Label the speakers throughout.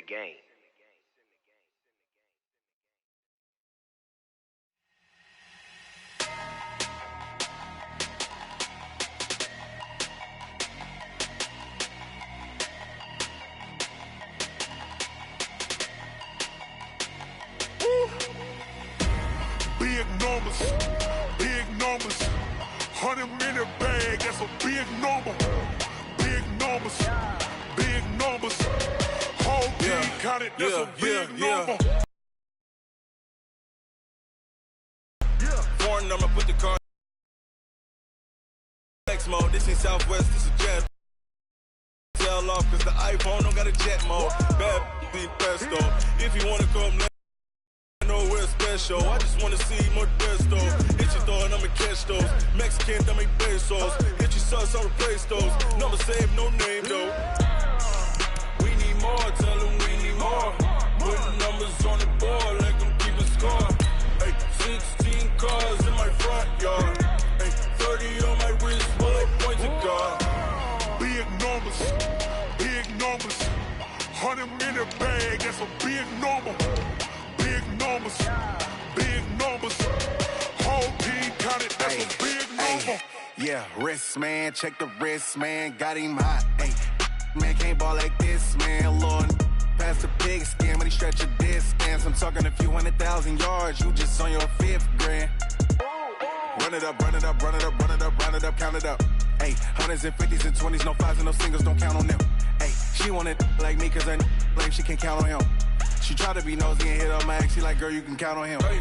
Speaker 1: game.
Speaker 2: Big numbers, 100-minute bag, that's a big number. Big numbers, whole team counted, that's a big number.
Speaker 3: Foreign number, put the car X mode, this ain't Southwest, this is jet. Tell off, cause the iPhone don't got a jet mode. Bad be pesto, if you wanna come nowhere special, I just wanna see more desto. Hit your thought, I'ma catch those. Mexican, I make pesos. Hit your sus, I'll replace those. Number save, no name though. We need more, tell them we need more. Putting numbers on the board, like them keep a score. Hey, 16 cars in my front yard. Hey, 30 on my wrist, while I point to God.
Speaker 2: Big numbers, 100-minute bag, that's a big number. Big numbers, whole team counted, that's a big number.
Speaker 4: Yeah, wrist, man, check the wrist, man, got him hot, ayy. Man, can't ball like this, man, Lord. Past the pig skin, when he stretch a distance. I'm talking a few 100,000 yards, you just on your 5th grand. Run it up, count it up. Ayy, 100s and 50s and 20s, no 5s and no singles, don't count on them. Ayy, she want it like me, cause her blame, she can't count on him. She try to be nosy and hit up my ex. She like, girl, you can count on him.
Speaker 3: Hey,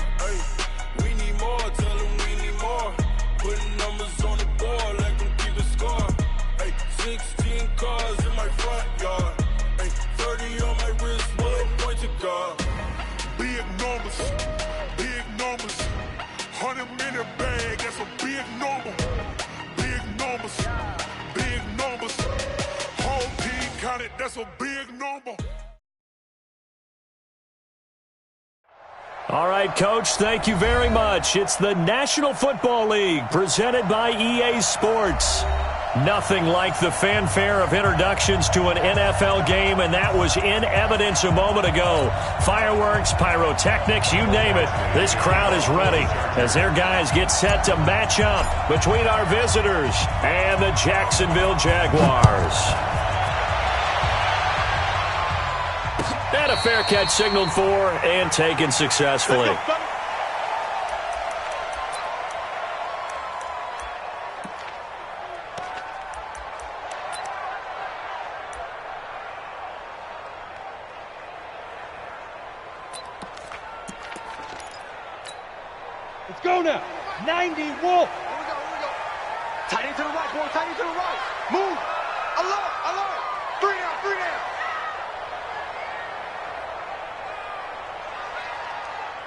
Speaker 3: we need more, tell them we need more. Putting numbers on the board, like them keep a score. Hey, 16 cars in my front yard. Hey, 30 on my wrist, while I point to God.
Speaker 2: Big numbers, 100-minute bag, that's a big number. Big numbers, whole team counted, that's a big number.
Speaker 5: All right, Coach, thank you very much. It's the National Football League presented by EA Sports. Nothing like the fanfare of introductions to an NFL game, and that was in evidence a moment ago. Fireworks, pyrotechnics, you name it. This crowd is ready as their guys get set to match up between our visitors and the Jacksonville Jaguars. And a fair catch signaled for and taken successfully.
Speaker 6: Let's go now. 90 Wolf. Here we go.
Speaker 7: Tight end to the right, boy. Tight end to the right. Move. Alert. 3 down.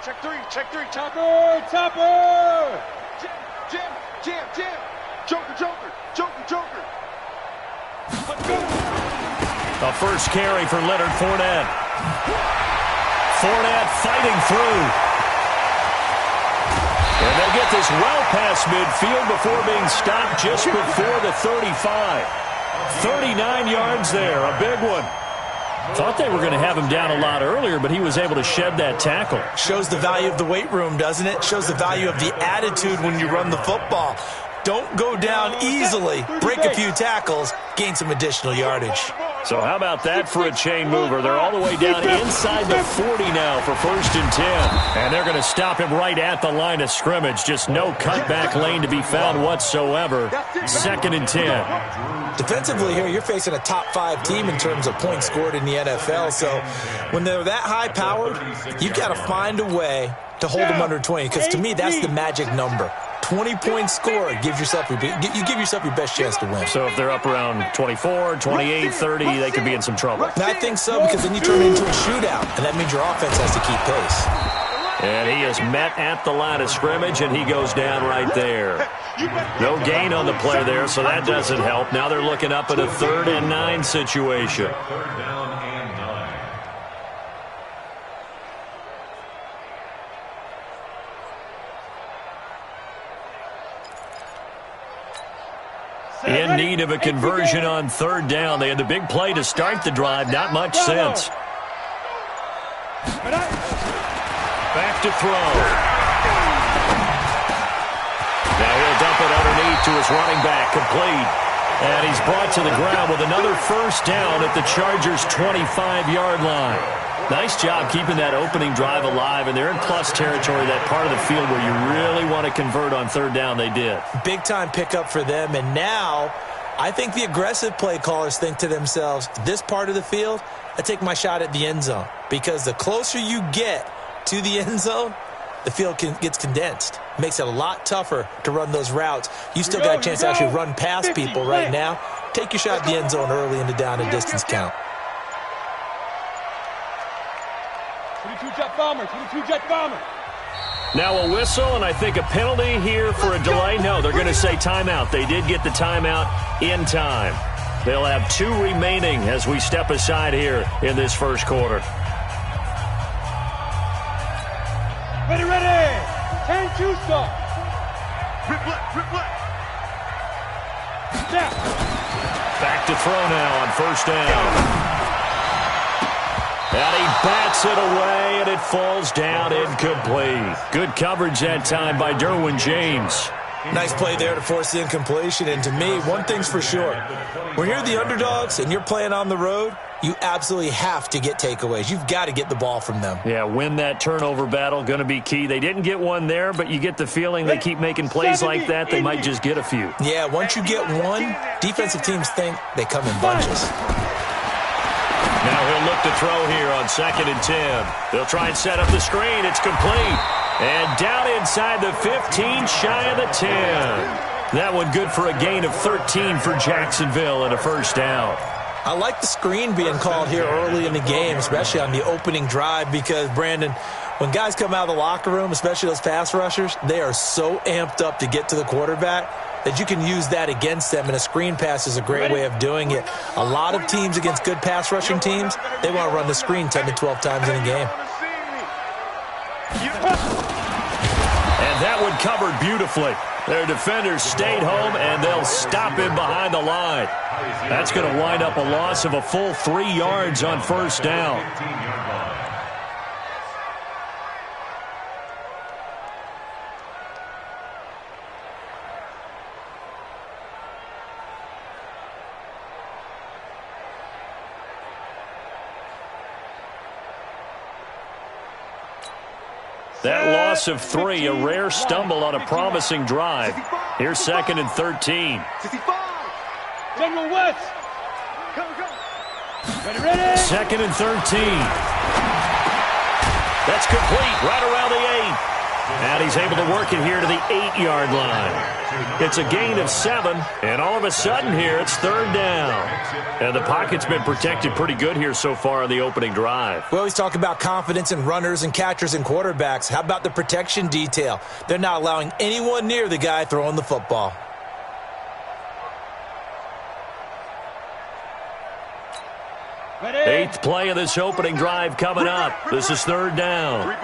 Speaker 7: Check three.
Speaker 6: Chopper.
Speaker 7: Jam. Joker.
Speaker 6: Let's go.
Speaker 5: A first carry for Leonard Fournette. Fournette fighting through. And they get this well past midfield before being stopped just before the 35. 39 yards there, a big one. Thought they were going to have him down a lot earlier, but he was able to shed that tackle.
Speaker 8: Shows the value of the weight room, doesn't it? Shows the value of the attitude when you run the football. Don't go down easily. Break a few tackles. Gain some additional yardage.
Speaker 5: So how about that for a chain mover? They're all the way down inside the 40 now for 1st and 10. And they're going to stop him right at the line of scrimmage. Just no cutback lane to be found whatsoever. 2nd and 10.
Speaker 8: Defensively here, you're facing a top 5 team in terms of points scored in the NFL. So when they're that high-powered, you've got to find a way to hold them under 20. Because to me, that's the magic number. 20 points scored, you give yourself your best chance to win.
Speaker 5: So if they're up around 24, 28, 30, they could be in some trouble.
Speaker 8: And I think so, because then you turn it into a shootout, and that means your offense has to keep pace.
Speaker 5: And he is met at the line of scrimmage, and he goes down right there. No gain on the play there, so that doesn't help. Now they're looking up at a 3rd and 9 situation. In need of a conversion on 3rd down. They had the big play to start the drive. Not much since. Back to throw. Now he'll dump it underneath to his running back, complete. And he's brought to the ground with another first down at the Chargers' 25-yard line. Nice job keeping that opening drive alive, and they're in plus territory, that part of the field where you really want to convert on third down. They did. Big-time pickup for them, and now I think the aggressive play callers think to themselves, this part of the field, I take my shot at the end zone, because the closer you get to the end zone, the field gets condensed. Makes it a lot tougher to run those routes. You still got a chance to actually run past people right now. Take your shot at the end zone early in the down and distance count.
Speaker 6: 22-jet bomber, 22-jet bomber.
Speaker 5: Now a whistle, and I think a penalty here for a delay. No, they're going to say timeout. They did get the timeout in time. They'll have 2 remaining as we step aside here in this first quarter.
Speaker 6: Ready, ready. 10-2 stop.
Speaker 7: Replay.
Speaker 6: Snap.
Speaker 5: Back to throw now on first down. And he bats it away, and it falls down incomplete. Good coverage that time by Derwin James. Nice play there to force the incompletion. And to me, one thing's for sure. When you're the underdogs and you're playing on the road, you absolutely have to get takeaways. You've got to get the ball from them. Yeah, win that turnover battle, going to be key. They didn't get one there, but you get the feeling they keep making plays like that, they might just get a few. Yeah, once you get one, defensive teams think they come in bunches. Now he'll look to throw here on 2nd and 10. They'll try and set up the screen. It's complete. And down inside the 15, shy of the 10. That one good for a gain of 13 for Jacksonville and a first down. I like the screen being called here early in the game, especially on the opening drive, because, Brandon, when guys come out of the locker room, especially those pass rushers, they are so amped up to get to the quarterback that you can use that against them, and a screen pass is a great way of doing it. A lot of teams against good pass rushing teams, they want to run the screen 10 to 12 times in a game. And that one covered beautifully. Their defenders stayed home, and they'll stop him behind the line. That's going to wind up a loss of a full 3 yards on first down. That loss of 3, a rare stumble on a promising drive. Here's 2nd and 13.
Speaker 6: General West. Ready.
Speaker 5: 2nd and 13. That's complete right around the 8. And he's able to work it here to the 8-yard line. It's a gain of 7, and all of a sudden here it's 3rd down. And the pocket's been protected pretty good here so far on the opening drive. We always talk about confidence in runners and catchers and quarterbacks. How about the protection detail? They're not allowing anyone near the guy throwing the football.
Speaker 6: Ready.
Speaker 5: 8th play of this opening drive coming up. This is 3rd down.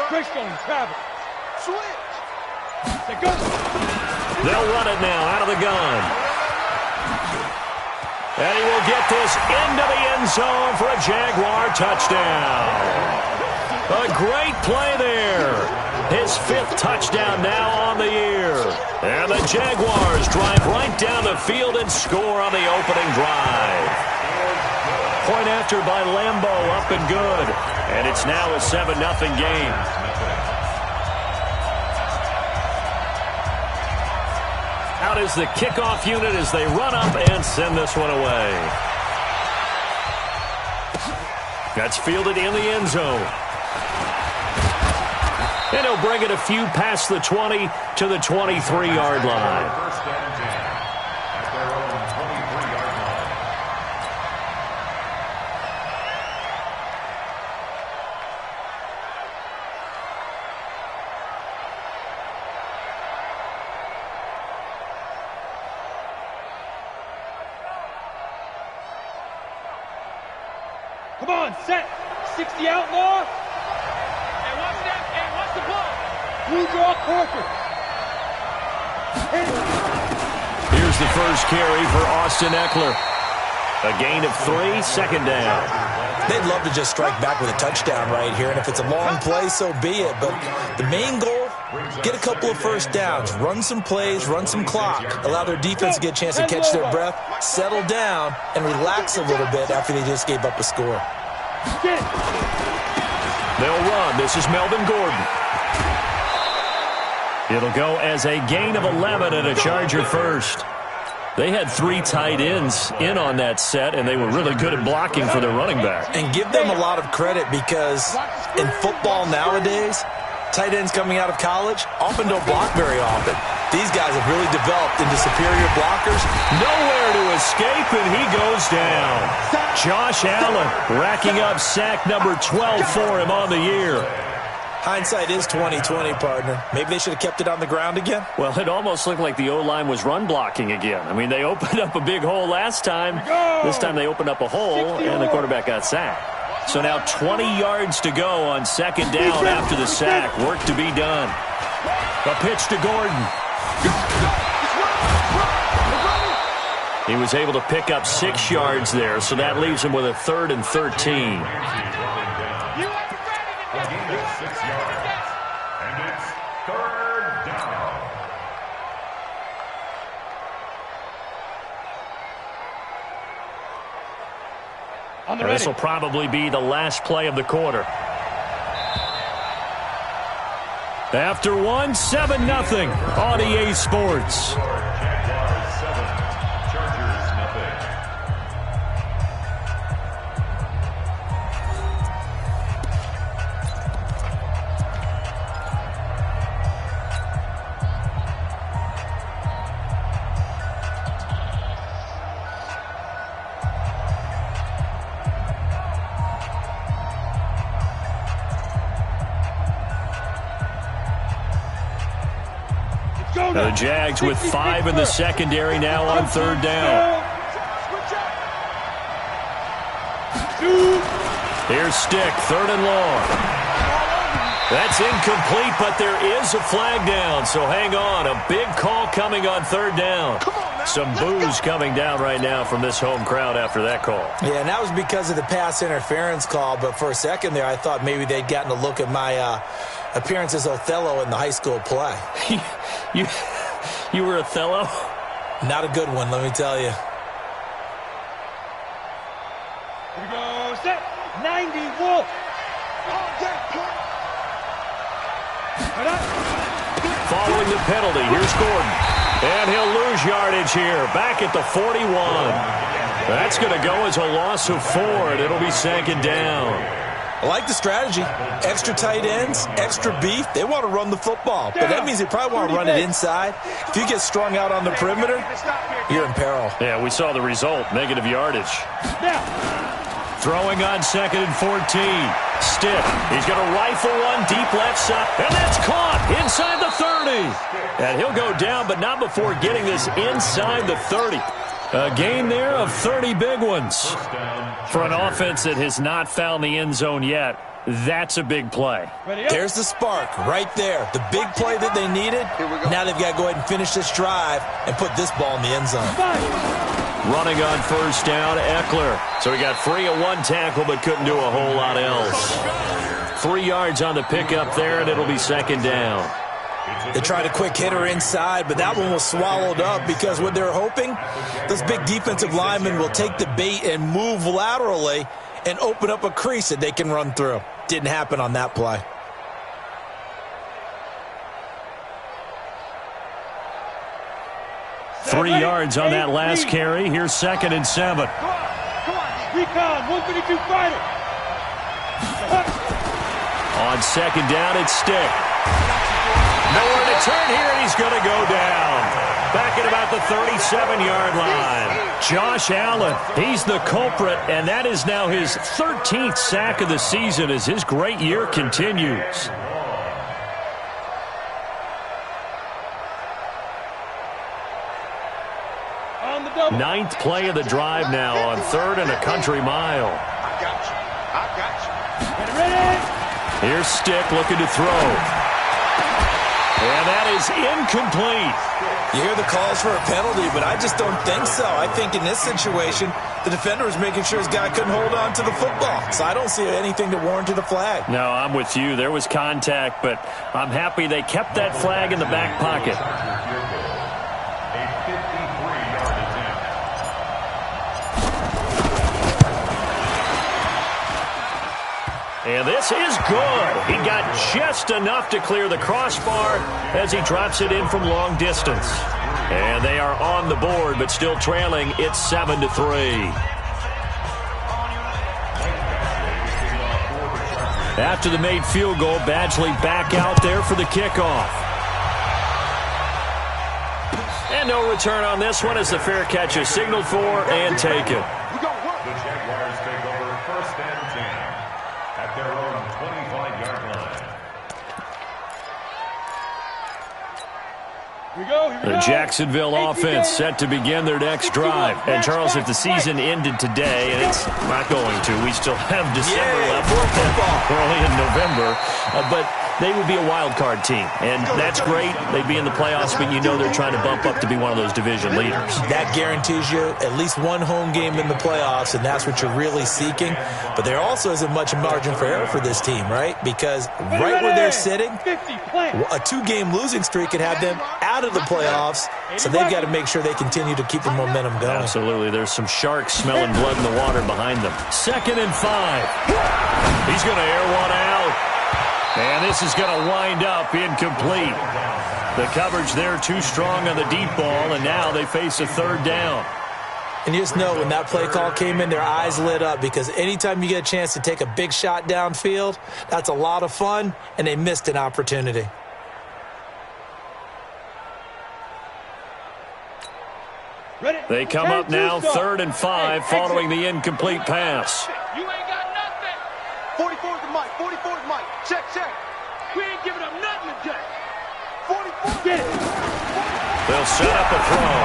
Speaker 6: Greystone travel. Switch. They go.
Speaker 5: They'll run it now out of the gun. And he will get this into the end zone for a Jaguar touchdown. A great play there. His 5th touchdown now on the year. And the Jaguars drive right down the field and score on the opening drive. Point after by Lambo, up and good. And it's now a 7-0 game. Out is the kickoff unit as they run up and send this one away. That's fielded in the end zone. And he'll bring it a few past the 20 to the 23-yard line.
Speaker 6: Come on, set. 60 outlaw. Hey, what's that? Hey, what's the ball? Blue draw Corker.
Speaker 5: Here's the first carry for Austin Eckler. A gain of 3, 2nd down.
Speaker 8: They'd love to just strike back with a touchdown right here, and if it's a long play, so be it. But the main goal, get a couple of first downs, run some plays, run some clock, allow their defense to get a chance to catch their breath, settle down, and relax a little bit after they just gave up a score.
Speaker 5: They'll run. This is Melvin Gordon. It'll go as a gain of 11 and a Charger first. They had 3 tight ends in on that set, and they were really good at blocking for their running back.
Speaker 8: And give them a lot of credit because in football nowadays, tight ends coming out of college often don't block very often. These guys have really developed into superior blockers.
Speaker 5: Nowhere to escape, and he goes down. Josh Allen racking up sack number 12 for him on the year.
Speaker 8: Hindsight is 20/20, partner. Maybe they should have kept it on the ground again.
Speaker 5: Well, it almost looked like the O-line was run blocking again. I mean, they opened up a big hole last time. This time they opened up a hole, and the quarterback got sacked. So now 20 yards to go on second down after the sack. Work to be done. A pitch to Gordon. He was able to pick up 6 yards there, so that leaves him with a 3rd and 13. This will probably be the last play of the quarter. After 1, 7-0 on EA Sports. The Jags with 5 in the secondary now on 3rd down. Here's Stick, 3rd and long. That's incomplete, but there is a flag down, so hang on. A big call coming on 3rd down. Some boos coming down right now from this home crowd after that call.
Speaker 8: Yeah, and that was because of the pass interference call, but for a second there I thought maybe they'd gotten a look at my appearance as Othello in the high school play.
Speaker 5: You were Othello?
Speaker 8: Not a good one, let me tell you.
Speaker 6: Here we go, set, 90, Wolf.
Speaker 5: Following the penalty, here's Gordon. And he'll lose yardage here, back at the 41. That's going to go as a loss of 4, and it'll be 2nd down.
Speaker 8: I like the strategy. Extra tight ends, extra beef. They want to run the football, but that means they probably want to run it inside. If you get strung out on the perimeter, you're in peril.
Speaker 5: Yeah, we saw the result, negative yardage. Throwing on 2nd and 14. Stick. He's going to rifle one deep left side, and that's caught inside the 30. And he'll go down, but not before getting this inside the 30. A gain there of 30 big ones. For an offense that has not found the end zone yet, that's a big play.
Speaker 8: There's the spark right there. The big play that they needed. Now they've got to go ahead and finish this drive and put this ball in the end zone.
Speaker 5: Running on 1st down, Eckler. So he got free of 1 tackle but couldn't do a whole lot else. 3 yards on the pickup there, and it'll be 2nd down.
Speaker 8: They tried a quick hitter inside, but that one was swallowed up because what they're hoping, this big defensive lineman will take the bait and move laterally and open up a crease that they can run through. Didn't happen on that play.
Speaker 5: Three yards on that last carry. Here's 2nd and 7.
Speaker 6: Come on, recon, 152 fighter.
Speaker 5: On 2nd down, it's Stick. Nowhere to turn here, and he's going to go down. Back at about the 37-yard line. Josh Allen, he's the culprit, and that is now his 13th sack of the season as his great year continues. Ninth play of the drive now on 3rd and a country mile.
Speaker 7: I got you.
Speaker 6: Ready?
Speaker 5: Here's Stick looking to throw. And that is incomplete.
Speaker 8: You hear the calls for a penalty, but I just don't think so. I think in this situation, the defender was making sure his guy couldn't hold on to the football. So I don't see anything to warrant a flag.
Speaker 5: No, I'm with you. There was contact, but I'm happy they kept that flag in the back pocket. And this is good. He got just enough to clear the crossbar as he drops it in from long distance. And they are on the board, but still trailing. It's 7-3. After the made field goal, Badgley back out there for the kickoff. And no return on this one as the fair catch is signaled for and taken.
Speaker 1: The Jaguars take over 1st and 10 at their own 25-yard line.
Speaker 5: The Jacksonville offense set to begin their next drive. And, Charles, if the season ended today, and it's not going to, we still have December left. We're only in November. But they would be a wild card team. And that's great. They'd be in the playoffs, but you know they're trying to bump up to be one of those division leaders.
Speaker 8: That guarantees you at least one home game in the playoffs, and that's what you're really seeking. But there also isn't much margin for error for this team, right? Because right where they're sitting, a 2-game losing streak could have them out of the playoffs, so they've got to make sure they continue to keep the momentum going.
Speaker 5: Absolutely. There's some sharks smelling blood in the water behind them. 2nd and 5. He's going to air one out. And this is going to wind up incomplete. The coverage there too strong on the deep ball, and now they face a 3rd down.
Speaker 8: And you just know when that play call came in, their eyes lit up, because anytime you get a chance to take a big shot downfield, that's a lot of fun, and they missed an opportunity.
Speaker 5: They come up now 3rd and 5 following the incomplete pass.
Speaker 6: You ain't got nothing.
Speaker 7: 44's the mic. 44's the mic. Check, check.
Speaker 6: We ain't giving up nothing today.
Speaker 7: 44.
Speaker 6: Get it.
Speaker 5: They'll set up a throw.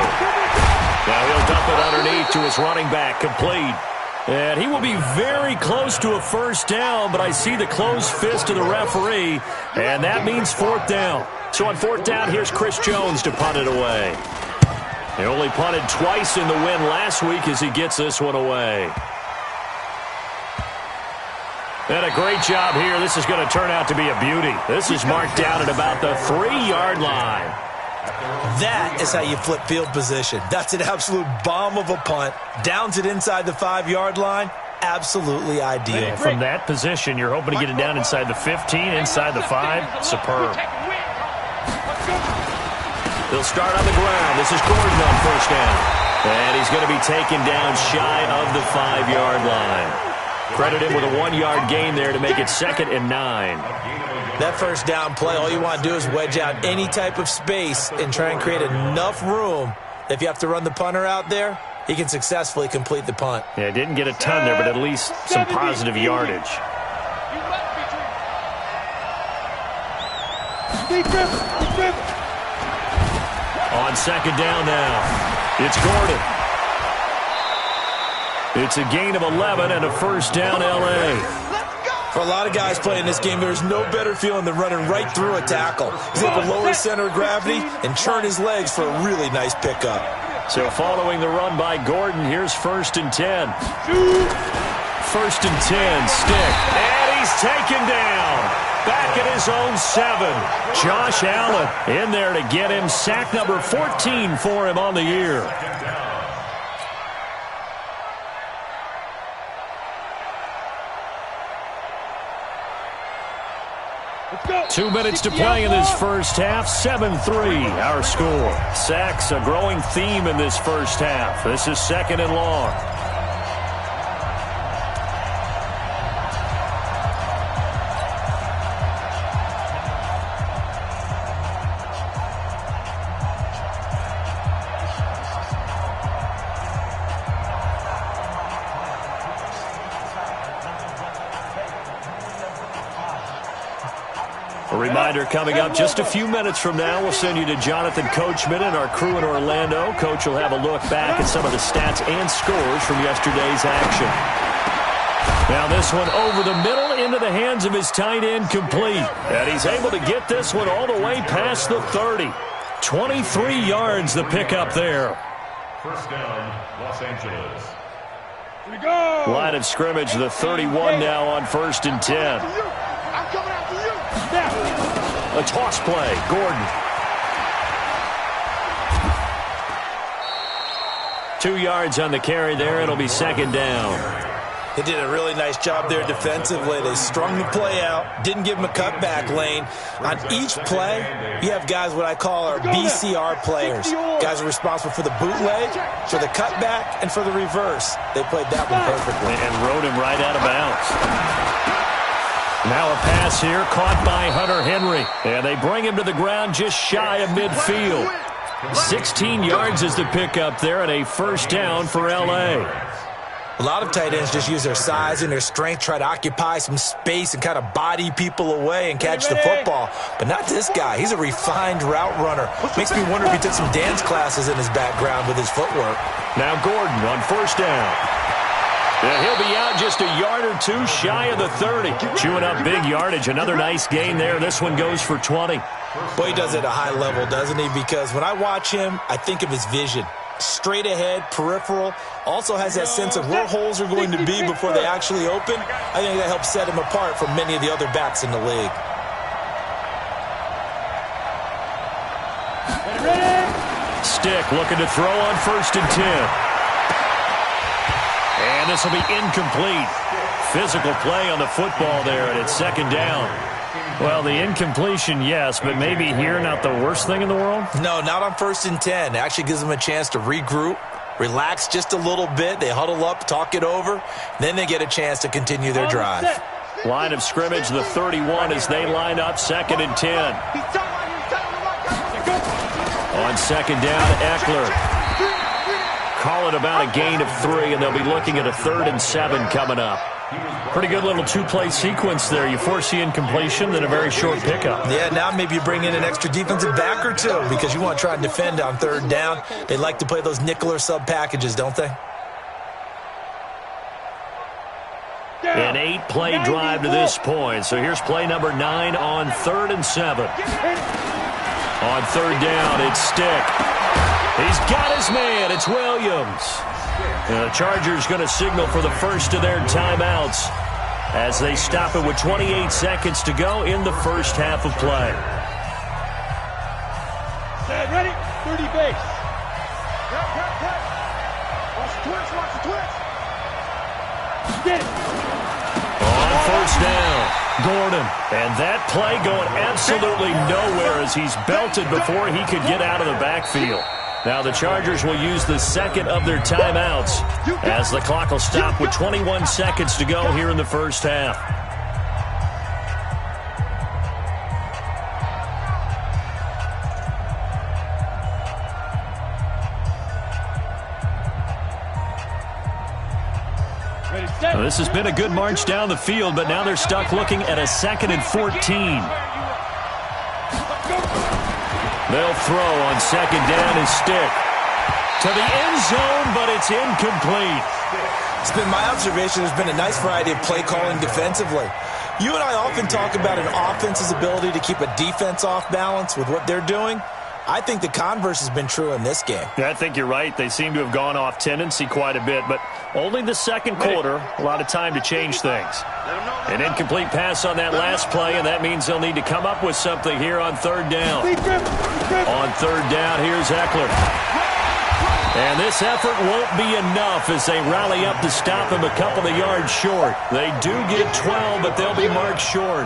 Speaker 5: Now he'll dump it underneath to his running back, complete. And he will be very close to a 1st down, but I see the closed fist of the referee, and that means 4th down. So on 4th down, here's Chris Jones to punt it away. He only punted twice in the win last week as he gets this one away. And a great job here. This is going to turn out to be a beauty. This is marked down at about the 3-yard line.
Speaker 8: That is how you flip field position. That's an absolute bomb of a punt. Downs it inside the 5-yard line. Absolutely ideal.
Speaker 5: From that position, you're hoping to get it down inside the 15, inside the 5. Superb. They'll start on the ground. This is Gordon on 1st down. And he's going to be taken down shy of the 5-yard line. Credit him with a 1-yard gain there to make it 2nd and 9.
Speaker 8: That 1st down play, all you want to do is wedge out any type of space and try and create enough room. If you have to run the punter out there, he can successfully complete the punt.
Speaker 5: Yeah, didn't get a ton there, but at least some positive yardage. On 2nd down now, it's Gordon. It's a gain of 11 and a 1st down, L.A.
Speaker 8: For a lot of guys playing this game, there's no better feeling than running right through a tackle. He's able to lower his center of gravity and turn his legs for a really nice pickup.
Speaker 5: So following the run by Gordon, here's 1st and 10. 1st and 10, stick. And he's taken down. Back at his own 7. Josh Allen in there to get him. Sack number 14 for him on the year.
Speaker 6: Let's go.
Speaker 5: 2 minutes to play in this first half. 7-3 our score. Sacks a growing theme in this first half. This is 2nd and long. A reminder coming up just a few minutes from now, we'll send you to Jonathan Coachman and our crew in Orlando. Coach will have a look back at some of the stats and scores from yesterday's action. Now this one over the middle into the hands of his tight end, complete. And he's able to get this one all the way past the 30. 23 yards the pickup there.
Speaker 1: First down, Los Angeles.
Speaker 6: Here we go.
Speaker 5: Line of scrimmage, the 31 now on 1st and 10.
Speaker 7: I'm coming after you.
Speaker 5: A toss play, Gordon. 2 yards on the carry there. It'll be 2nd down.
Speaker 8: They did a really nice job there defensively. They strung the play out, didn't give him a cutback lane. On each play, you have guys what I call our BCR players. Guys are responsible for the bootleg, for the cutback, and for the reverse. They played that one perfectly.
Speaker 5: And rode him right out of bounds. Now a pass here, caught by Hunter Henry. And they bring him to the ground just shy of midfield. 16 yards is the pickup there, and a 1st down for L.A.
Speaker 8: A lot of tight ends just use their size and their strength, try to occupy some space and kind of body people away and catch the football. But not this guy. He's a refined route runner. Makes me wonder if he took some dance classes in his background with his footwork.
Speaker 5: Now Gordon on 1st down. Yeah, he'll be out just a yard or two shy of the 30. Chewing up big yardage. Another nice gain there. This one goes for 20.
Speaker 8: Boy, he does it at a high level, doesn't he? Because when I watch him, I think of his vision. Straight ahead, peripheral, also has that sense of where holes are going to be before they actually open. I think that helps set him apart from many of the other backs in the league.
Speaker 5: Stick looking to throw on 1st and 10. And this will be incomplete. Physical play on the football there, and it's 2nd down. Well, the incompletion, yes, but maybe here not the worst thing in the world?
Speaker 8: No, not on 1st and 10. It actually gives them a chance to regroup, relax just a little bit. They huddle up, talk it over. Then they get a chance to continue their drive.
Speaker 5: Line of scrimmage, the 31 as they line up, 2nd and 10. On 2nd down, Eckler. Call it about a gain of 3, and they'll be looking at a 3rd and 7 coming up. Pretty good little 2-play sequence there. You force the incompletion, then a very short pickup.
Speaker 8: Yeah, now maybe you bring in an extra defensive back or two because you want to try and defend on 3rd down. They like to play those nickel or sub packages, don't they?
Speaker 5: An 8-play drive to this point. So here's play number 9 on 3rd and 7. On 3rd down, it's Stick. He's got his man. It's Williams. And the Chargers going to signal for the first of their timeouts as they stop it with 28 seconds to go in the first half of play.
Speaker 6: Ready? 30 base.
Speaker 7: Watch the twitch, watch the twitch.
Speaker 6: Get it.
Speaker 5: On 1st down, Gordon. And that play going absolutely nowhere as he's belted before he could get out of the backfield. Now the Chargers will use the 2nd of their timeouts as the clock will stop with 21 seconds to go here in the first half. Now, this has been a good march down the field, but now they're stuck looking at a 2nd and 14. They'll throw on 2nd down and Stick to the end zone, but it's incomplete.
Speaker 8: It's been my observation there's been a nice variety of play calling defensively. You and I often talk about an offense's ability to keep a defense off balance with what they're doing. I think the converse has been true in this game.
Speaker 5: Yeah, I think you're right. They seem to have gone off tendency quite a bit, but only the 2nd quarter, a lot of time to change things. An incomplete pass on that last play, and that means they'll need to come up with something here on 3rd down. On 3rd down, here's Eckler. And this effort won't be enough as they rally up to stop him a couple of yards short. They do get 12, but they'll be marked short.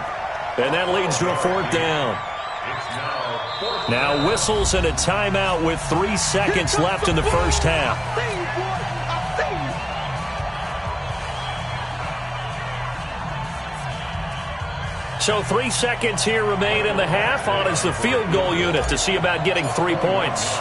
Speaker 5: And that leads to a 4th down. Now whistles and a timeout with 3 seconds left in the first half. So 3 seconds here remain in the half. On is the field goal unit to see about getting 3 points.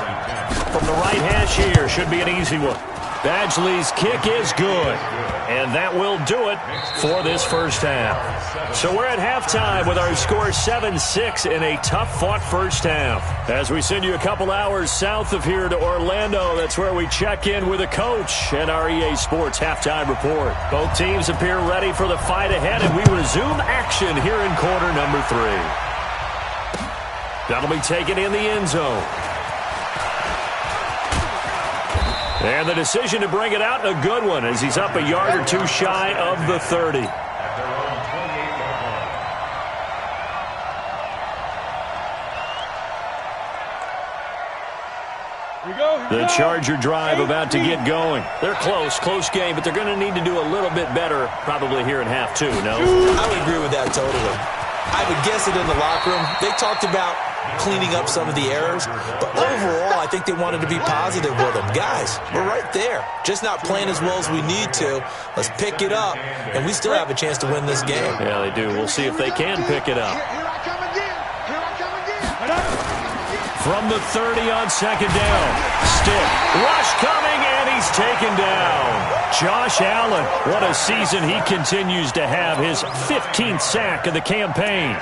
Speaker 5: From the right hash here, should be an easy one. Badgley's kick is good. And that will do it for this first half. So we're at halftime with our score 7-6 in a tough-fought first half. As we send you a couple hours south of here to Orlando, that's where we check in with a coach and our EA Sports halftime report. Both teams appear ready for the fight ahead, and we resume action here in quarter number 3. That'll be taken in the end zone. And the decision to bring it out, a good one, as he's up a yard or two shy of the 30. The Charger drive about to get going. They're close game, but they're going to need to do a little bit better probably here in half 2, no?
Speaker 8: I would agree with that totally. I would guess it in the locker room. They talked about cleaning up some of the errors, but overall, I think they wanted to be positive with them. Guys, we're right there. Just not playing as well as we need to. Let's pick it up, and we still have a chance to win this game.
Speaker 5: Yeah, they do. We'll see if they can pick it up. From the 30 on second down. Stick. Rush coming, and he's taken down. Josh Allen, what a season he continues to have. His 15th sack of the campaign.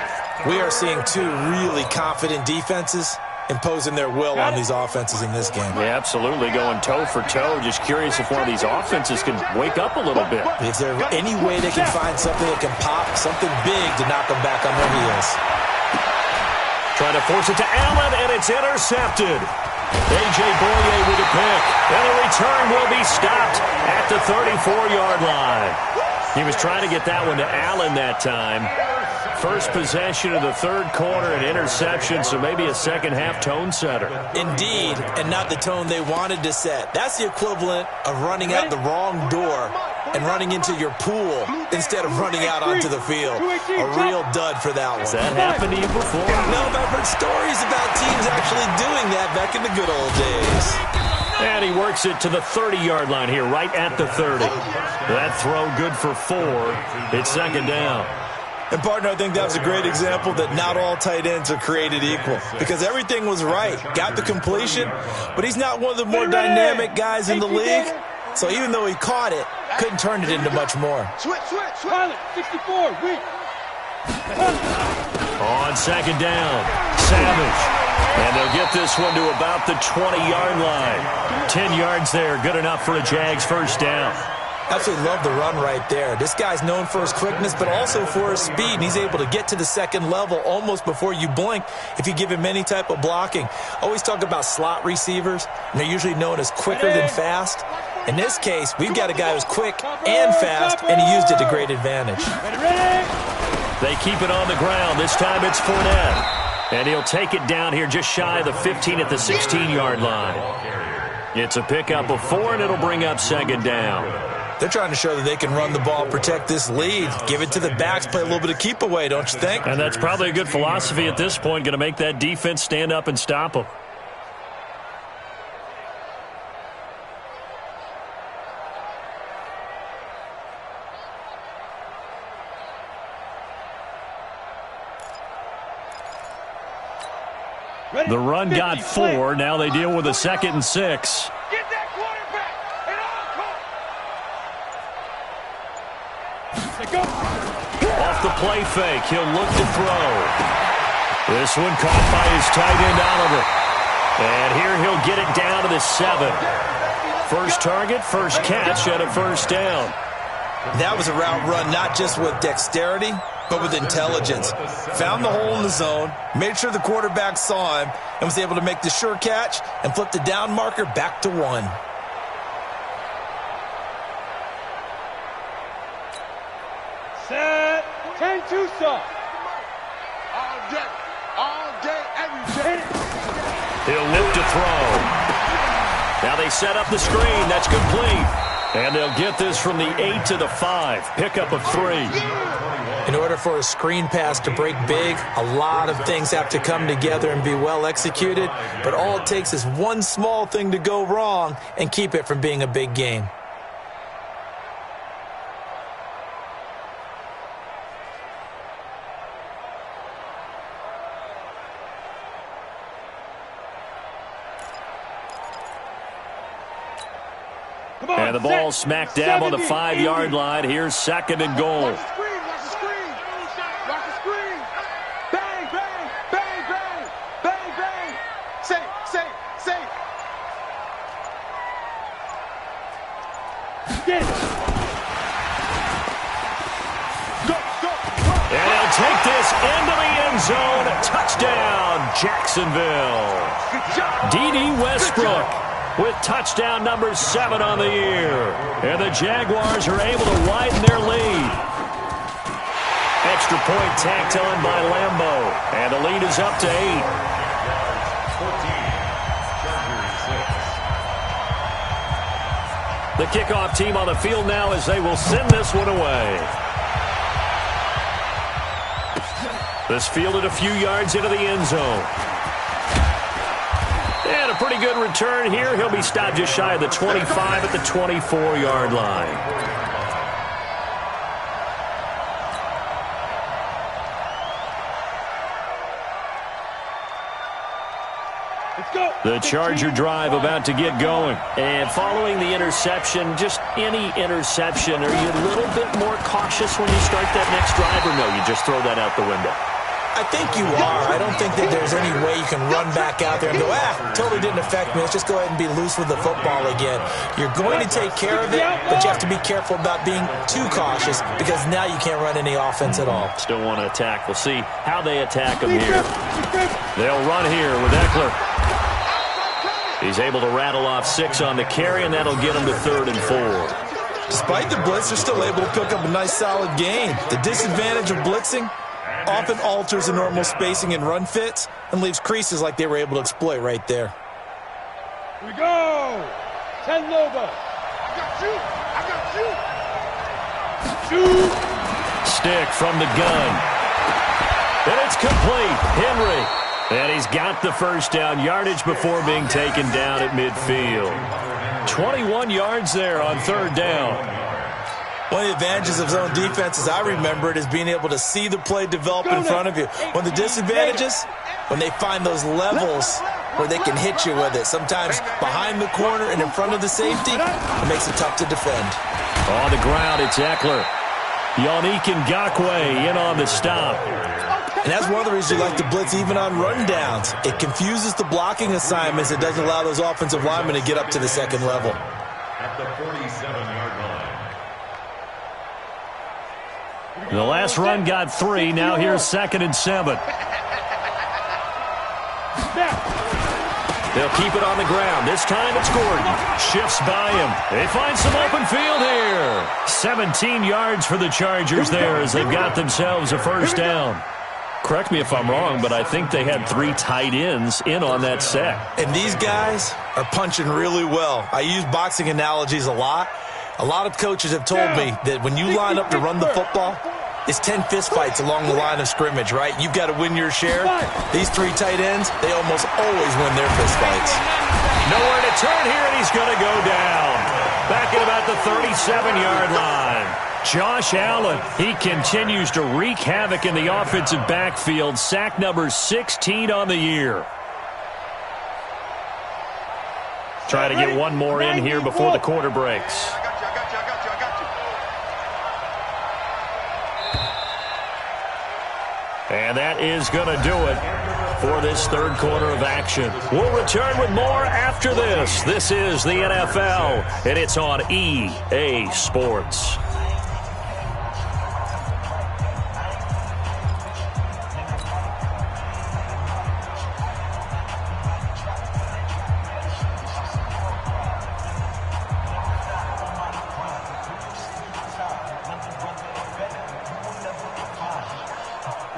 Speaker 8: We are seeing two really confident defenses imposing their will on these offenses in this game.
Speaker 5: Yeah, absolutely, going toe for toe. Just curious if one of these offenses can wake up a little bit.
Speaker 8: Is there any way they can find something that can pop, something big to knock them back on their heels?
Speaker 5: Trying to force it to Allen, and it's intercepted. A.J. Boye with a pick. And the return will be stopped at the 34-yard line. He was trying to get that one to Allen that time. First possession of the third quarter, an interception, so maybe a second-half tone setter.
Speaker 8: Indeed, and not the tone they wanted to set. That's the equivalent of running out the wrong door and running into your pool instead of running out onto the field. A real dud for that one.
Speaker 5: Has that happened to you before?
Speaker 8: No, but I've heard stories about teams actually doing that back in the good old days.
Speaker 5: And he works it to the 30-yard line here, right at the 30. That throw good for 4. It's second down.
Speaker 8: And, partner, I think that was a great example that not all tight ends are created equal, because everything was right. Got the completion, but he's not one of the more dynamic guys in the league. So even though he caught it, couldn't turn it into much more.
Speaker 6: Switch. 64, weak.
Speaker 5: On second down, Savage. And they'll get this one to about the 20-yard line. 10 yards there, good enough for a Jags first down.
Speaker 8: Absolutely love the run right there. This guy's known for his quickness, but also for his speed. And he's able to get to the second level almost before you blink if you give him any type of blocking. Always talk about slot receivers, and they're usually known as quicker than fast. In this case, we've got a guy who's quick and fast, and he used it to great advantage.
Speaker 5: They keep it on the ground. This time it's Fournette. And he'll take it down here just shy of the 15 at the 16-yard line. It's a pickup of 4, and it'll bring up second down.
Speaker 8: They're trying to show that they can run the ball, protect this lead, give it to the backs, play a little bit of keep away, don't you think?
Speaker 5: And that's probably a good philosophy at this point, going to make that defense stand up and stop them. The run got 4. Now they deal with a 2nd and 6.
Speaker 6: Get that quarterback and
Speaker 5: Off the play fake, he'll look to throw. This one caught by his tight end, Oliver. And here he'll get it down to the 7. First target, first catch, and a first down.
Speaker 8: That was a route run not just with dexterity, but with intelligence. Found the hole in the zone, made sure the quarterback saw him, and was able to make the sure catch and flip the down marker back to 1.
Speaker 6: Set. 10-2 soft.
Speaker 2: All day, every day.
Speaker 5: He'll look to throw. Now they set up the screen. That's complete. And they'll get this from the 8 to the 5. Pickup of 3.
Speaker 8: In order for a screen pass to break big, a lot of things have to come together and be well executed. But all it takes is one small thing to go wrong and keep it from being a big game.
Speaker 5: And the ball smack dab on the 5-yard line. Here's second and goal.
Speaker 7: Watch the screen, watch the screen. Watch the screen. Bang, bang, bang, bang, bang, bang. Safe, safe, safe.
Speaker 6: Get it.
Speaker 7: Go, go, go.
Speaker 5: And he'll take this into the end zone. Touchdown, Jacksonville. D.D. Westbrook with touchdown number 7 on the year. And the Jaguars are able to widen their lead. Extra point tacked on by Lambeau. And the lead is up to 8. The kickoff team on the field now as they will send this one away. This fielded a few yards into the end zone. And a pretty good return here. He'll be stopped just shy of the 25 at the 24-yard line. The Charger drive about to get going. And following the interception, just any interception, are you a little bit more cautious when you start that next drive, or no, you just throw that out the window?
Speaker 8: I think you are. I don't think that there's any way you can run back out there and go, totally didn't affect me. Let's just go ahead and be loose with the football again. You're going to take care of it, but you have to be careful about being too cautious because now you can't run any offense at all.
Speaker 5: Still want to attack. We'll see how they attack him here. They'll run here with Eckler. He's able to rattle off 6 on the carry, and that'll get him to 3rd and 4.
Speaker 8: Despite the blitz, they're still able to pick up a nice, solid gain. The disadvantage of blitzing often alters the normal spacing and run fits and leaves creases like they were able to exploit right there.
Speaker 6: Here we go. 10 over.
Speaker 7: I got you. I got you.
Speaker 6: Shoot.
Speaker 5: Stick from the gun. And it's complete. Henry. And he's got the first down, yardage before being taken down at midfield. 21 yards there on 3rd down.
Speaker 8: One of the advantages of zone defense, as I remember it, is being able to see the play develop in front of you. One of the disadvantages, when they find those levels where they can hit you with it. Sometimes behind the corner and in front of the safety, it makes it tough to defend.
Speaker 5: On the ground, it's Eckler. Yannick Ngakoue in on the stop.
Speaker 8: And that's one of the reasons you like to blitz even on rundowns. It confuses the blocking assignments. It doesn't allow those offensive linemen to get up to the second level.
Speaker 1: At the 47-yard line.
Speaker 5: The last run got 3. Now here's 2nd and 7. They'll keep it on the ground. This time it's Gordon. Shifts by him. They find some open field here. 17 yards for the Chargers there as they've got themselves a first down. Correct me if I'm wrong, but I think they had 3 tight ends in on that set.
Speaker 8: And these guys are punching really well. I use boxing analogies a lot. A lot of coaches have told me that when you line up to run the football, it's 10 fistfights along the line of scrimmage, right? You've got to win your share. These 3 tight ends, they almost always win their fistfights.
Speaker 5: Nowhere to turn here, and he's going to go down. Back at about the 37-yard line. Josh Allen, he continues to wreak havoc in the offensive backfield. Sack number 16 on the year. Try to get one more in here before the quarter breaks.
Speaker 7: I got you, I got you, I got you, I got you.
Speaker 5: And that is going to do it for this 3rd quarter of action. We'll return with more after this. This is the NFL, and it's on EA Sports.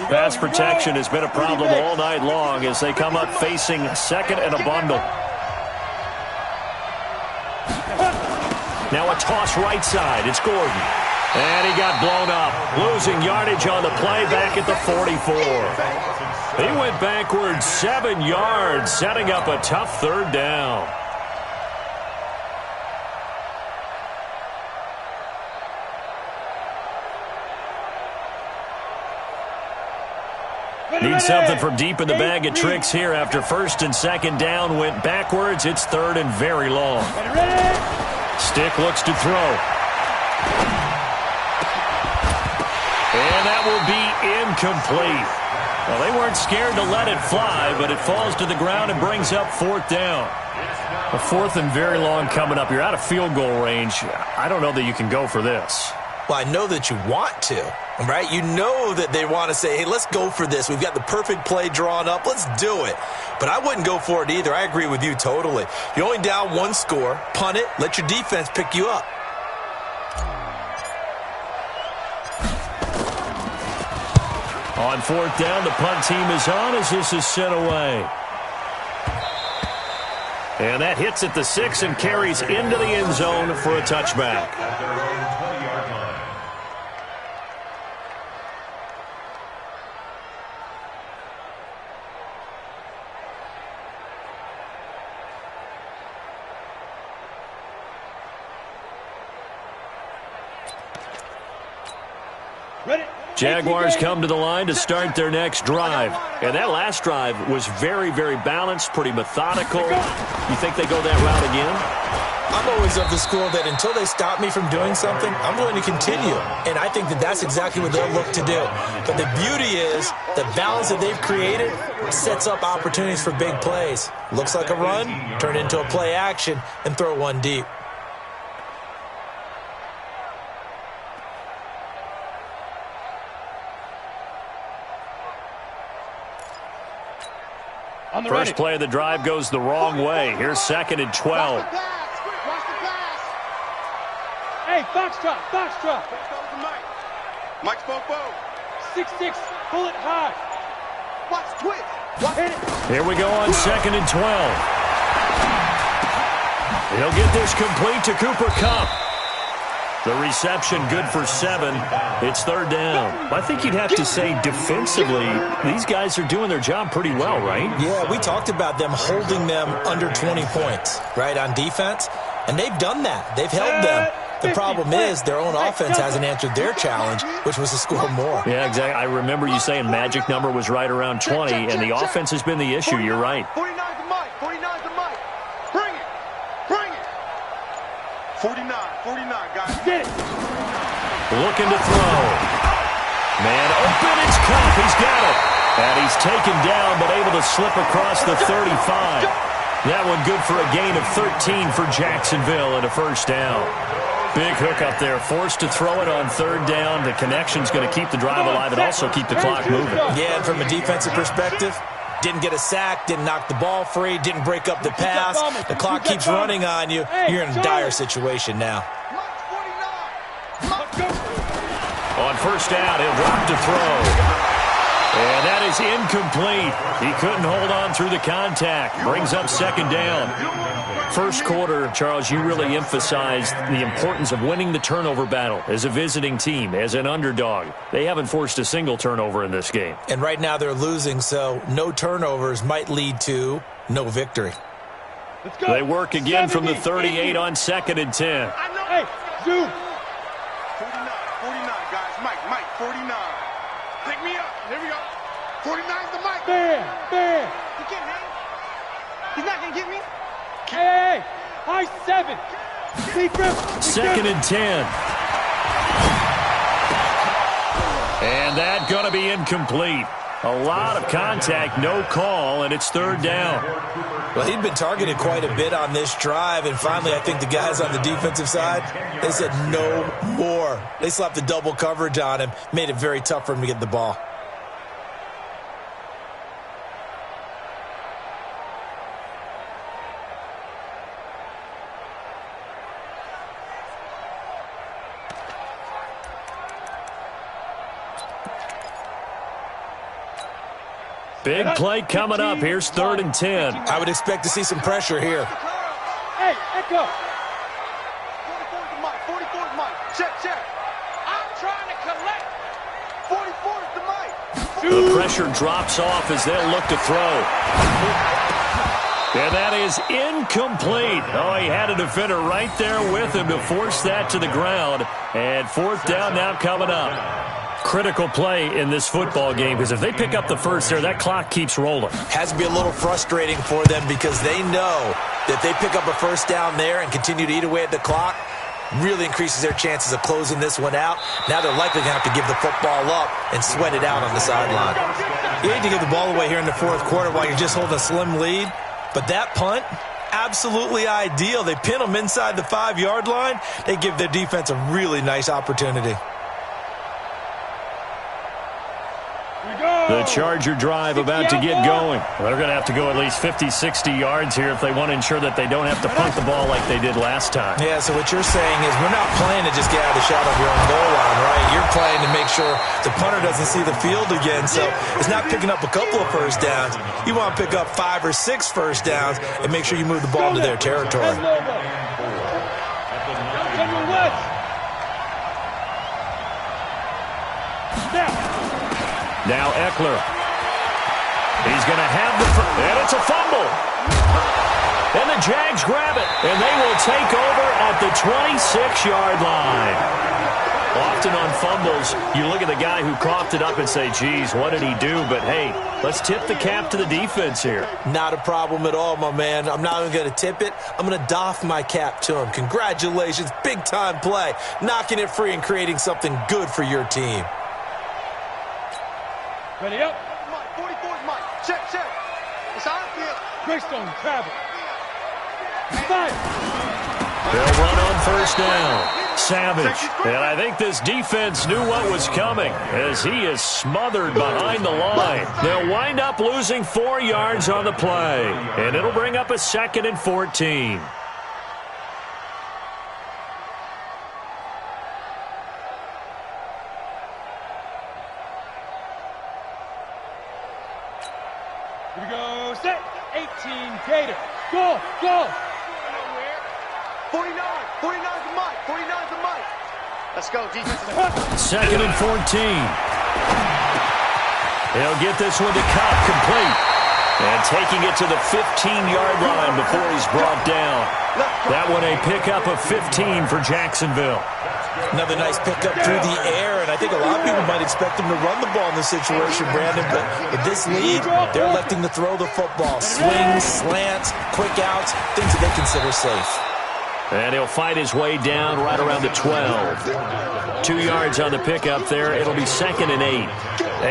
Speaker 5: Pass protection has been a problem all night long as they come up facing 2nd and a bundle. Now a toss right side. It's Gordon. And he got blown up. Losing yardage on the play back at the 44. He went backwards 7 yards, setting up a tough 3rd down. Need something from deep in the bag of tricks here after 1st and 2nd down went backwards. It's 3rd and very long. Stick looks to throw. And that will be incomplete. Well, they weren't scared to let it fly, but it falls to the ground and brings up 4th down. A 4th and very long coming up. You're out of field goal range. I don't know that you can go for this.
Speaker 8: Well, I know that you want to, right? You know that they want to say, hey, let's go for this. We've got the perfect play drawn up. Let's do it. But I wouldn't go for it either. I agree with you totally. You're only down 1 score. Punt it. Let your defense pick you up.
Speaker 5: On 4th down, the punt team is on as this is sent away. And that hits at the 6 and carries into the end zone for a touchback.
Speaker 1: At their own 20-yard line.
Speaker 5: Jaguars come to the line to start their next drive. And that last drive was very, very balanced, pretty methodical. You think they go that route again?
Speaker 8: I'm always of the school that until they stop me from doing something, I'm going to continue. And I think that that's exactly what they'll look to do. But the beauty is the balance that they've created sets up opportunities for big plays. Looks like a run, turn into a play action, and throw one deep.
Speaker 5: First play of the drive goes the wrong way. Here's 2nd and 12.
Speaker 7: Watch the pass. Hey, Foxtrot.
Speaker 2: Mike spoke.
Speaker 7: 6-6, pull it high. Watch twitch. Hit it.
Speaker 5: Here we go on 2nd and 12. He'll get this complete to Cooper Kupp. The reception good for 7. It's 3rd down. I think you'd have to say defensively, these guys are doing their job pretty well, right?
Speaker 8: Yeah, we talked about them holding them under 20 points, right, on defense. And they've done that. They've held them. The problem is their own offense hasn't answered their challenge, which was to score more.
Speaker 5: Yeah, exactly. I remember you saying magic number was right around 20, and the offense has been the issue. You're right.
Speaker 7: 49's the mic. Bring it.
Speaker 2: 49, guys.
Speaker 7: Get it.
Speaker 5: Looking to throw. Man open, it's Kupp. He's got it. And he's taken down, but able to slip across the 35. That one good for a gain of 13 for Jacksonville and a 1st down. Big hook up there. Forced to throw it on 3rd down. The connection's going to keep the drive alive and also keep the clock moving.
Speaker 8: Yeah, and from a defensive perspective, didn't get a sack, didn't knock the ball free, didn't break up the pass. The clock keeps running on you. You're in a dire situation now.
Speaker 5: On 1st down, he'll drop to throw. And that is incomplete. He couldn't hold on through the contact. Brings up 2nd down. First quarter, Charles, you really emphasized the importance of winning the turnover battle as a visiting team, as an underdog. They haven't forced a single turnover in this game.
Speaker 8: And right now they're losing, so no turnovers might lead to no victory.
Speaker 7: Let's go.
Speaker 5: They work again from the 38 on 2nd and 10.
Speaker 7: Hey, zoom.
Speaker 2: 49, guys. Mike, 49. Pick me up. Here we go. 49's the mic.
Speaker 7: Bam.
Speaker 2: He can't hang. He's not going to get me.
Speaker 7: Hey, high 7.
Speaker 5: 2nd and 10. And that going to be incomplete. A lot of contact, no call, and it's 3rd down.
Speaker 8: Well, he'd been targeted quite a bit on this drive, and finally I think the guys on the defensive side, they said no more. They slapped the double coverage on him, made it very tough for him to get the ball.
Speaker 5: Big play coming up. Here's 3rd and 10.
Speaker 8: I would expect to see some pressure here.
Speaker 7: Hey, Echo.
Speaker 2: 44's the mic. 44's the mic. Check. I'm trying to collect. 44's the mic.
Speaker 5: The pressure drops off as they'll look to throw. And that is incomplete. Oh, he had a defender right there with him to force that to the ground. And 4th down now coming up. Critical play in this football game, because if they pick up the first there, that clock keeps rolling.
Speaker 8: Has to be a little frustrating for them because they know If they pick up a first down there and continue to eat away at the clock, really increases their chances of closing this one out. Now they're likely going to have to give the football up and sweat it out on the sideline. You hate to give the ball away here in the fourth quarter while you're just holding a slim lead, but that punt, absolutely ideal. They pin them inside the 5-yard line. They give their defense a really nice opportunity.
Speaker 5: The Charger drive about to get going. They're going to have to go at least 50, 60 yards here if they want to ensure that they don't have to punt the ball like they did last time.
Speaker 8: Yeah, so what you're saying is we're not playing to just get out of the shot of your own goal line, right? You're playing to make sure the punter doesn't see the field again. So it's not picking up a couple of first downs. You want to pick up 5 or 6 first downs and make sure you move the ball to their territory.
Speaker 5: Now Eckler. He's going to have and it's a fumble. And the Jags grab it, and they will take over at the 26-yard line. Often on fumbles, you look at the guy who coughed it up and say, geez, what did he do? But, hey, let's tip the cap to the defense here.
Speaker 8: Not a problem at all, my man. I'm not even going to tip it. I'm going to doff my cap to him. Congratulations, big-time play. Knocking it free and creating something good for your team.
Speaker 6: Ready up.
Speaker 2: Mike, 44 is Mike. Check. It's out here.
Speaker 6: Greystone, travel. Fire.
Speaker 5: They'll run on first down. Savage. And I think this defense knew what was coming as he is smothered behind the line. They'll wind up losing 4 yards on the play. And it'll bring up a 2nd and 14.
Speaker 6: Here we go, set, 18, Gator, go!
Speaker 2: 49 to Mike. 49 to Mike. Let's go, defense.
Speaker 5: 2nd and 14. He'll get this one to Cup, complete. And taking it to the 15-yard line before he's brought down. That one a pickup of 15 for Jacksonville.
Speaker 8: Another nice pickup through the air, and I think a lot of people might expect him to run the ball in this situation, Brandon, but with this lead, they're electing to throw the football. Swings, slants, quick outs, things that they consider safe.
Speaker 5: And he'll fight his way down right around the 12. 2 yards on the pickup there. It'll be 2nd and 8.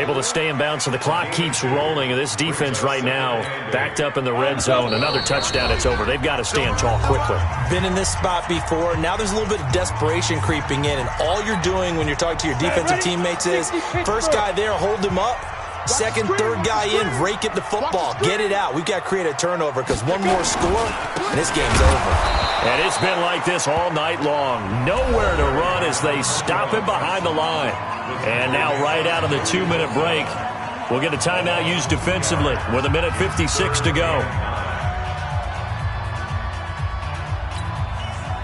Speaker 5: Able to stay in bounds, so the clock keeps rolling. And this defense right now backed up in the red zone. Another touchdown, it's over. They've got to stand tall quickly.
Speaker 8: Been in this spot before. Now there's a little bit of desperation creeping in. And all you're doing when you're talking to your defensive teammates is, first guy there, hold him up. Second, third guy in, rake at the football. Get it out. We've got to create a turnover because one more score, and this game's over.
Speaker 5: And it's been like this all night long. Nowhere to run as they stop him behind the line. And now right out of the 2-minute break, we'll get a timeout used defensively with 1:56 to go.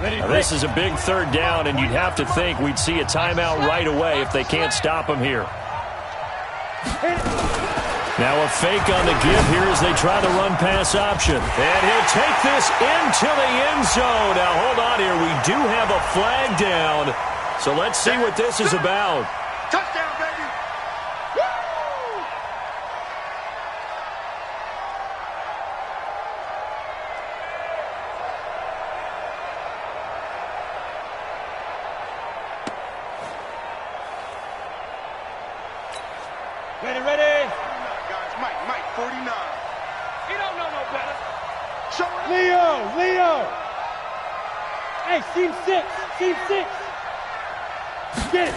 Speaker 5: Now, this is a big third down, and you'd have to think we'd see a timeout right away if they can't stop him here. Now a fake on the give here as they try the run-pass option. And he'll take this into the end zone. Now, hold on here. We do have a flag down. So let's see what this is about.
Speaker 2: Touchdown, baby. Woo!
Speaker 6: Ready.
Speaker 2: Guys, Mike, 49.
Speaker 6: He don't know no better.
Speaker 2: Show it.
Speaker 6: Leo. Hey, seam 6. Get it.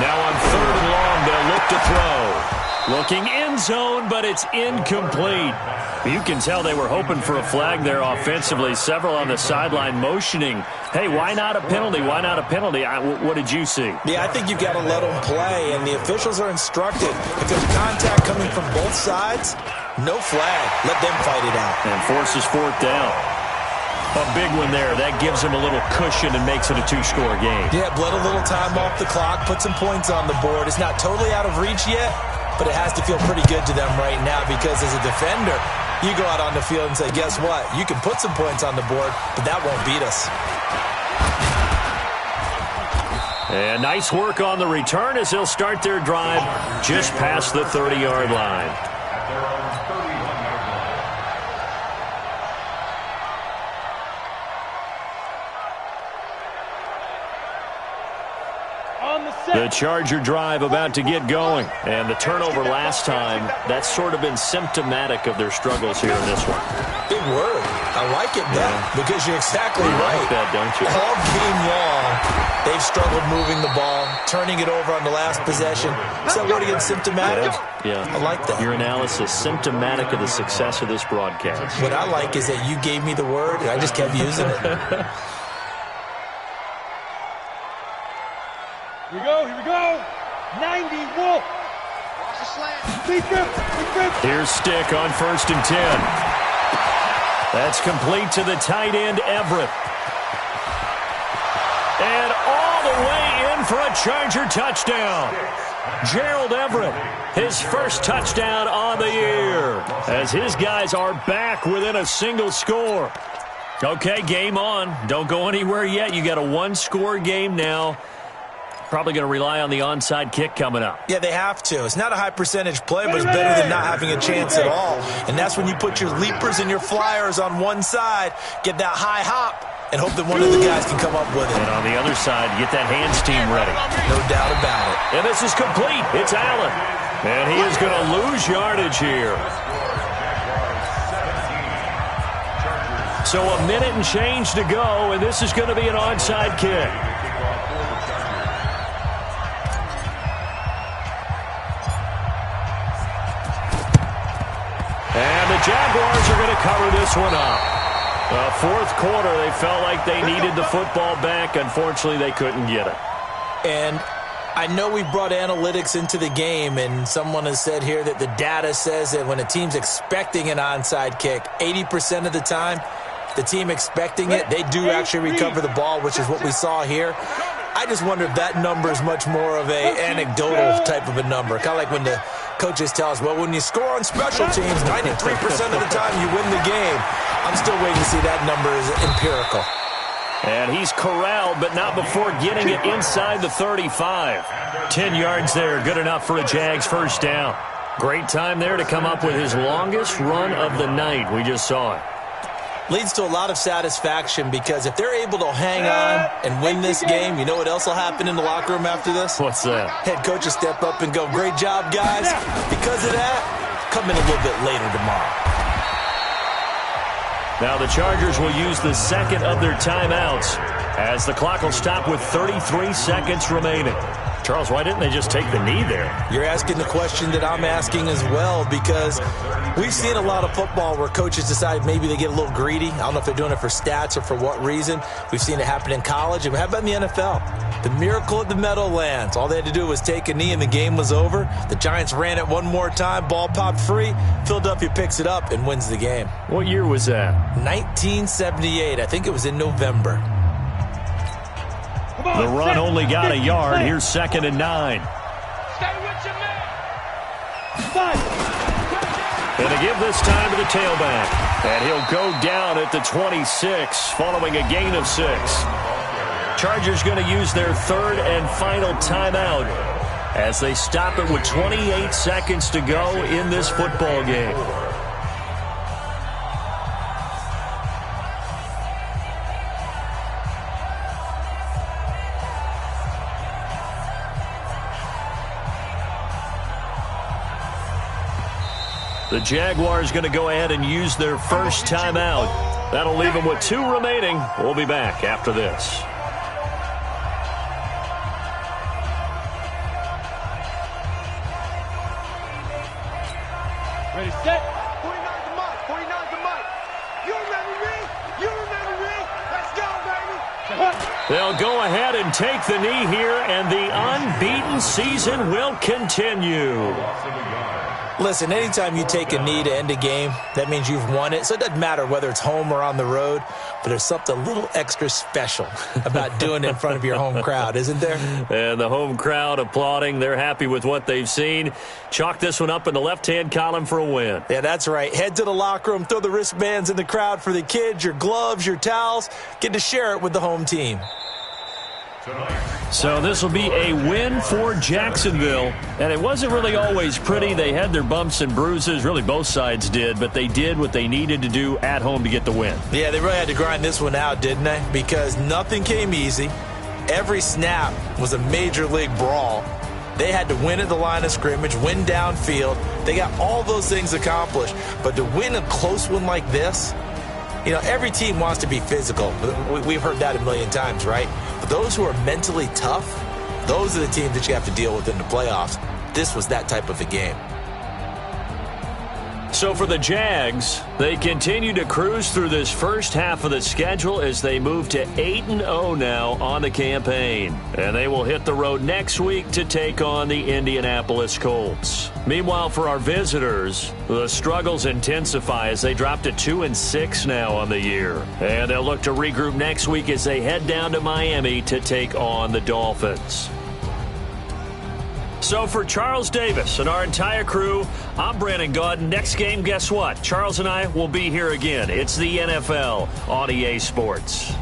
Speaker 5: Now on 3rd and long, they'll look to throw. Looking end zone, but it's incomplete. You can tell they were hoping for a flag there offensively. Several on the sideline motioning. Hey, why not a penalty? What did you see?
Speaker 8: Yeah, I think you've got to let them play, and the officials are instructed. If there's contact coming from both sides, no flag. Let them fight it out.
Speaker 5: And forces 4th down. A big one there. That gives them a little cushion and makes it a 2-score game.
Speaker 8: Yeah, bled a little time off the clock, put some points on the board. It's not totally out of reach yet, but it has to feel pretty good to them right now because as a defender, you go out on the field and say, guess what? You can put some points on the board, but that won't beat us.
Speaker 5: And nice work on the return as they'll start their drive just past the 30-yard line. The Charger drive about to get going. And the turnover last time, that's sort of been symptomatic of their struggles here in this one.
Speaker 8: Big word. I like it, though, because you're exactly
Speaker 5: You
Speaker 8: right.
Speaker 5: like that, don't you?
Speaker 8: All game long, they've struggled moving the ball, turning it over on the last possession. Is that word again, symptomatic?
Speaker 5: Yeah.
Speaker 8: I like that.
Speaker 5: Your analysis, symptomatic of the success of this broadcast.
Speaker 8: What I like is that you gave me the word, and I just kept using it.
Speaker 6: Here we go. 90, Wolf.
Speaker 2: Watch the slant.
Speaker 6: Big grip.
Speaker 5: Here's Stick on 1st and 10. That's complete to the tight end, Everett. And all the way in for a Charger touchdown. Gerald Everett, his first touchdown on the year, as his guys are back within a single score. Okay, game on. Don't go anywhere yet. You got a one-score game now. Probably going to rely on the onside kick coming up.
Speaker 8: Yeah, they have to. It's not a high percentage play, but it's better than not having a chance at all. And that's when you put your leapers and your flyers on one side, get that high hop, and hope that one of the guys can come up with it.
Speaker 5: And on the other side, get that hands team ready.
Speaker 8: No doubt about it.
Speaker 5: And this is complete. It's Allen. And he is going to lose yardage here. So a minute and change to go, and this is going to be an onside kick. And the Jaguars are going to cover this one up. Fourth quarter, they felt like they needed the football back. Unfortunately, they couldn't get it.
Speaker 8: And I know we brought analytics into the game, and someone has said here that the data says that when a team's expecting an onside kick, 80% of the time, the team expecting it, they do actually recover the ball, which is what we saw here. I just wonder if that number is much more of a anecdotal type of a number. Kind of like when the coaches tell us, well, when you score on special teams, 93% of the time you win the game. I'm still waiting to see that number is empirical.
Speaker 5: And he's corralled, but not before getting it inside the 35. 10 yards there, good enough for a Jags first down. Great time there to come up with his longest run of the night. We just saw it.
Speaker 8: Leads to a lot of satisfaction because if they're able to hang on and win this game, you know what else will happen in the locker room after this?
Speaker 5: What's that?
Speaker 8: Head coach will step up and go, great job, guys. Because of that, come in a little bit later tomorrow.
Speaker 5: Now the Chargers will use the second of their timeouts as the clock will stop with 33 seconds remaining. Charles, why didn't they just take the knee there?
Speaker 8: You're asking the question that I'm asking as well, because we've seen a lot of football where coaches decide maybe they get a little greedy. I don't know if they're doing it for stats or for what reason. We've seen it happen in college. And how about in the NFL? The miracle at the Meadowlands. All they had to do was take a knee and the game was over. The Giants ran it one more time. Ball popped free. Philadelphia picks it up and wins the game.
Speaker 5: What year was that?
Speaker 8: 1978. I think it was in November.
Speaker 5: The run only got a yard. Here's 2nd and 9.
Speaker 2: Stay with your man.
Speaker 5: And to give this time to the tailback. And he'll go down at the 26 following a gain of 6. Chargers going to use their third and final timeout as they stop it with 28 seconds to go in this football game. The Jaguars going to go ahead and use their first timeout. That'll leave them with 2 remaining. We'll be back after this.
Speaker 6: Ready, set.
Speaker 2: 49's the mic. 49's the mic. You remember me? You remember me? Let's go, baby.
Speaker 5: They'll go ahead and take the knee here, and the unbeaten season will continue.
Speaker 8: Listen, anytime you take a knee to end a game, that means you've won it. So it doesn't matter whether it's home or on the road, but there's something a little extra special about doing it in front of your home crowd, isn't there?
Speaker 5: And the home crowd applauding. They're happy with what they've seen. Chalk this one up in the left-hand column for a win.
Speaker 8: Yeah, that's right. Head to the locker room, throw the wristbands in the crowd for the kids, your gloves, your towels. Get to share it with the home team.
Speaker 5: So this will be a win for Jacksonville. And it wasn't really always pretty. They had their bumps and bruises. Really, both sides did. But they did what they needed to do at home to get the win.
Speaker 8: Yeah, they really had to grind this one out, didn't they? Because nothing came easy. Every snap was a major league brawl. They had to win at the line of scrimmage, win downfield. They got all those things accomplished. But to win a close one like this, you know, every team wants to be physical. We've heard that a million times, right? But those who are mentally tough, those are the teams that you have to deal with in the playoffs. This was that type of a game.
Speaker 5: So for the Jags, they continue to cruise through this first half of the schedule as they move to 8-0 now on the campaign. And they will hit the road next week to take on the Indianapolis Colts. Meanwhile, for our visitors, the struggles intensify as they drop to 2-6 now on the year. And they'll look to regroup next week as they head down to Miami to take on the Dolphins. So for Charles Davis and our entire crew, I'm Brandon Gaudin. Next game, guess what? Charles and I will be here again. It's the NFL on EA Sports.